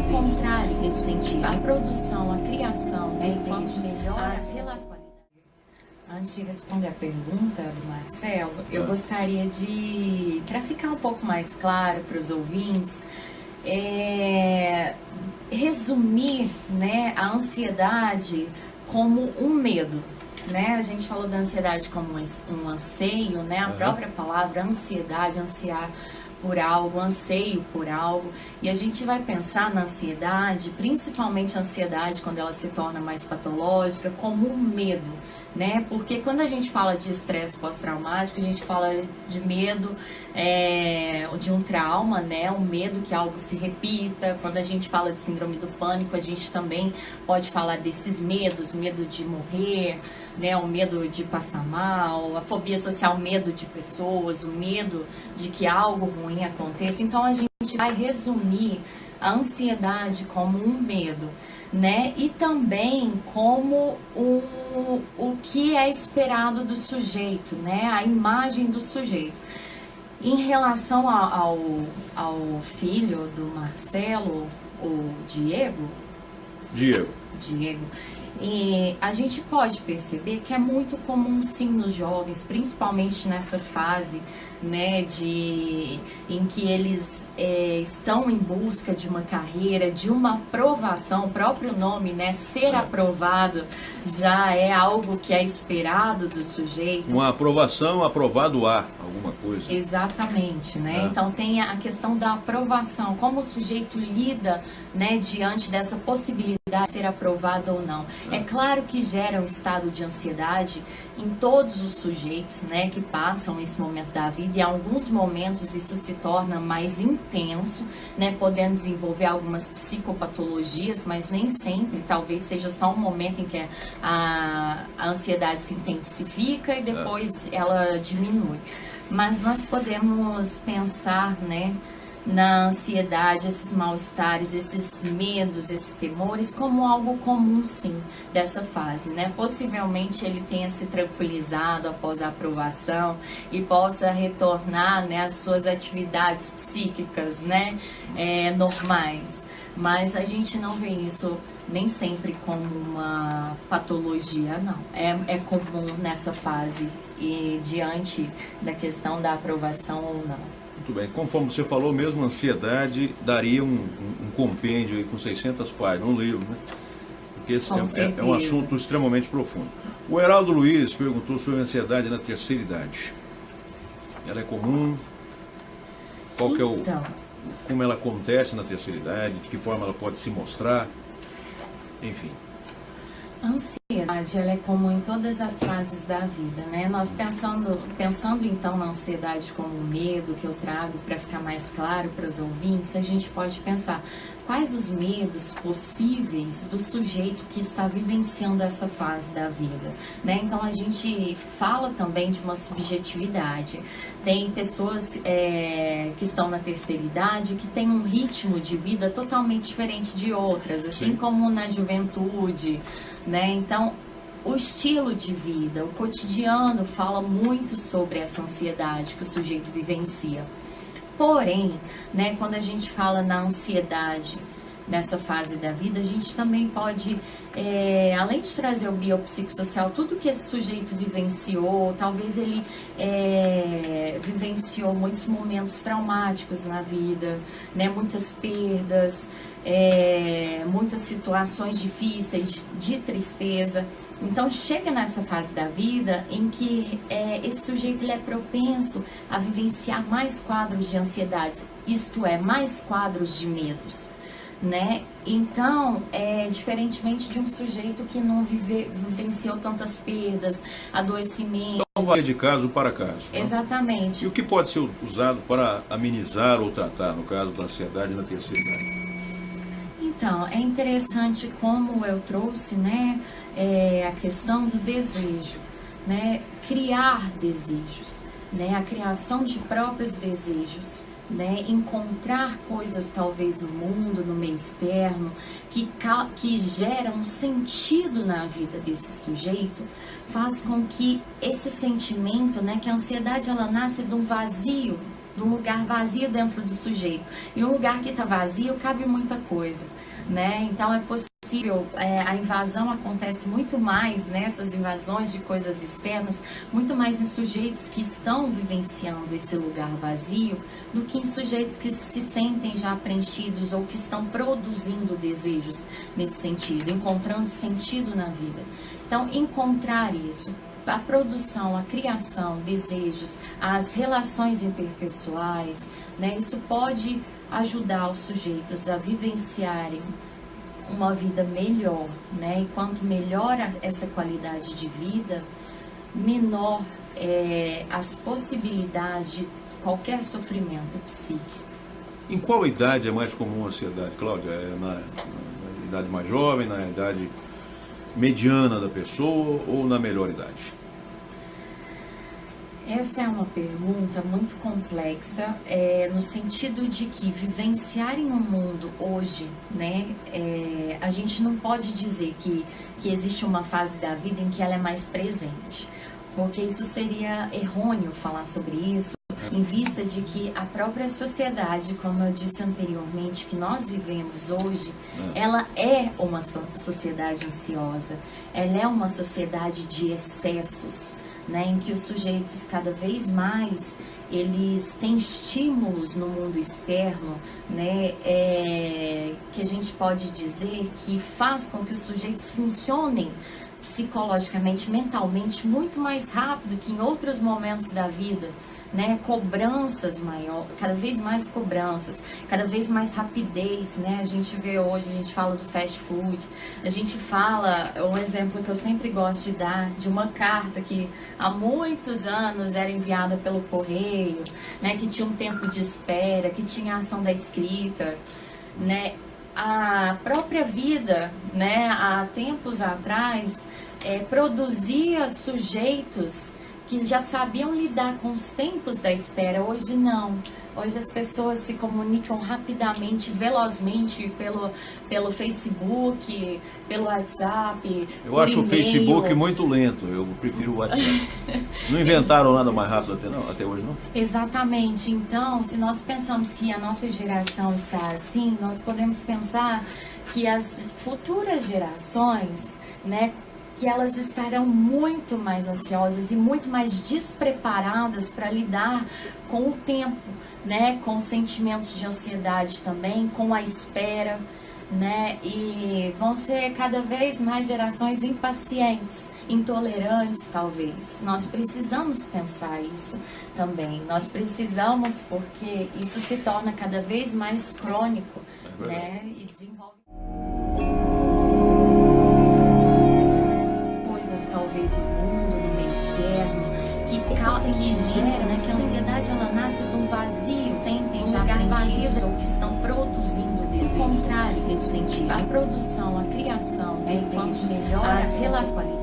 encontrar nesse sentido. a produção, a criação, desejos, as relações. Antes de responder a pergunta do Marcelo, eu gostaria de, para ficar um pouco mais claro para os ouvintes, resumir, né, a ansiedade como um medo. Né? A gente falou da ansiedade como um anseio, né? A própria palavra ansiedade, ansiar por algo, anseio por algo. E a gente vai pensar na ansiedade, principalmente a ansiedade quando ela se torna mais patológica, como um medo, né? Porque quando a gente fala de estresse pós-traumático, a gente fala de medo de um trauma, né? Um medo que algo se repita. Quando a gente fala de síndrome do pânico, a gente também pode falar desses medos, medo de morrer, né? O medo de passar mal, a fobia social, medo de pessoas, o medo de que algo ruim aconteça. Então a gente vai resumir a ansiedade como um medo, né? E também como o que é esperado do sujeito, né? A imagem do sujeito. Em relação ao filho do Marcelo, o Diego, e a gente pode perceber que é muito comum sim nos jovens, principalmente nessa fase, né, em que eles estão em busca de uma carreira, de uma aprovação. O próprio nome, né, ser aprovado, já é algo que é esperado do sujeito. Uma aprovação, aprovado a alguma coisa. Exatamente, né? Então tem a questão da aprovação, como o sujeito lida, né, diante dessa possibilidade de ser aprovado ou não. É claro que gera um estado de ansiedade em todos os sujeitos, né, que passam esse momento da vida, e em alguns momentos isso se torna mais intenso, né, podendo desenvolver algumas psicopatologias, mas nem sempre, talvez seja só um momento em que a ansiedade se intensifica e depois ela diminui. Mas nós podemos pensar, né, na ansiedade, esses mal-estares, esses medos, esses temores, como algo comum, sim, dessa fase, né? Possivelmente ele tenha se tranquilizado após a aprovação e possa retornar, né, às suas atividades psíquicas, né, normais. Mas a gente não vê isso nem sempre como uma patologia, não. É comum nessa fase e diante da questão da aprovação ou não. Muito bem, conforme você falou mesmo, a ansiedade daria um compêndio aí com 600 páginas, um livro, né? Porque esse é um assunto extremamente profundo. O Heraldo Luiz perguntou sobre a ansiedade na terceira idade. Ela é comum? Como ela acontece na terceira idade? De que forma ela pode se mostrar? Enfim. A ansiedade, ela é comum em todas as fases da vida, né? Nós pensando então na ansiedade como um medo que eu trago para ficar mais claro para os ouvintes, a gente pode pensar quais os medos possíveis do sujeito que está vivenciando essa fase da vida, né? Então a gente fala também de uma subjetividade. Tem pessoas que estão na terceira idade que têm um ritmo de vida totalmente diferente de outras, assim como na juventude, né? Então, o estilo de vida, o cotidiano fala muito sobre essa ansiedade que o sujeito vivencia. Porém, né, quando a gente fala na ansiedade nessa fase da vida, a gente também pode, além de trazer o biopsicossocial, tudo que esse sujeito vivenciou, talvez ele vivenciou muitos momentos traumáticos na vida, né, muitas perdas, muitas situações difíceis, de tristeza. Então chega nessa fase da vida em que esse sujeito ele é propenso a vivenciar mais quadros de ansiedades, isto é, mais quadros de medos, né? Então, diferentemente de um sujeito que não vivenciou tantas perdas, adoecimentos. Então vai de caso para caso. Não? Exatamente. E o que pode ser usado para amenizar ou tratar, no caso da ansiedade na terceira idade? Então, é interessante como eu trouxe, né, a questão do desejo, né, criar desejos, né, a criação de próprios desejos, né, encontrar coisas talvez no mundo, no meio externo, que geram um sentido na vida desse sujeito, faz com que esse sentimento, né, que a ansiedade ela nasce de um vazio de um lugar vazio dentro do sujeito. E um lugar que está vazio cabe muita coisa, né? Então é possível, a invasão acontece muito mais, né, essas invasões de coisas externas, muito mais em sujeitos que estão vivenciando esse lugar vazio do que em sujeitos que se sentem já preenchidos ou que estão produzindo desejos nesse sentido, encontrando sentido na vida. Então, encontrar isso, a produção, a criação, desejos, as relações interpessoais, né, isso pode ajudar os sujeitos a vivenciarem uma vida melhor, né? E quanto melhor essa qualidade de vida, menor as possibilidades de qualquer sofrimento psíquico. Em qual idade é mais comum a ansiedade, Cláudia? É na idade mais jovem, na idade mediana da pessoa ou na melhor idade? Essa é uma pergunta muito complexa, no sentido de que vivenciar em um mundo hoje, né, a gente não pode dizer que existe uma fase da vida em que ela é mais presente, porque isso seria errôneo falar sobre isso, em vista de que a própria sociedade, como eu disse anteriormente, que nós vivemos hoje, ela é uma sociedade ansiosa, ela é uma sociedade de excessos, né, em que os sujeitos cada vez mais eles têm estímulos no mundo externo, né, que a gente pode dizer que faz com que os sujeitos funcionem psicologicamente, mentalmente muito mais rápido que em outros momentos da vida, né, cobranças maiores, cada vez mais cobranças, cada vez mais rapidez, né, a gente vê hoje, a gente fala do fast food, a gente fala, um exemplo que eu sempre gosto de dar, de uma carta que há muitos anos era enviada pelo correio, né, que tinha um tempo de espera, que tinha a ação da escrita, né, a própria vida, né, há tempos atrás, produzia sujeitos que já sabiam lidar com os tempos da espera. Hoje não. Hoje as pessoas se comunicam rapidamente, velozmente pelo Facebook, pelo WhatsApp. Eu acho o Facebook muito lento, eu prefiro o WhatsApp. Não inventaram nada mais rápido até hoje, não? Exatamente. Então, se nós pensamos que a nossa geração está assim, nós podemos pensar que as futuras gerações, né, que elas estarão muito mais ansiosas e muito mais despreparadas para lidar com o tempo, né, com sentimentos de ansiedade também, com a espera, né, e vão ser cada vez mais gerações impacientes, intolerantes talvez. Nós precisamos pensar isso também, nós precisamos, porque isso se torna cada vez mais crônico, né, e desenvolve talvez no mundo, no meio externo, que gera, né, que a ansiedade ela nasce de um vazio, se sentem já preenchidos ou que estão produzindo desejos nesse sentido. A produção, a criação, desejos, as relações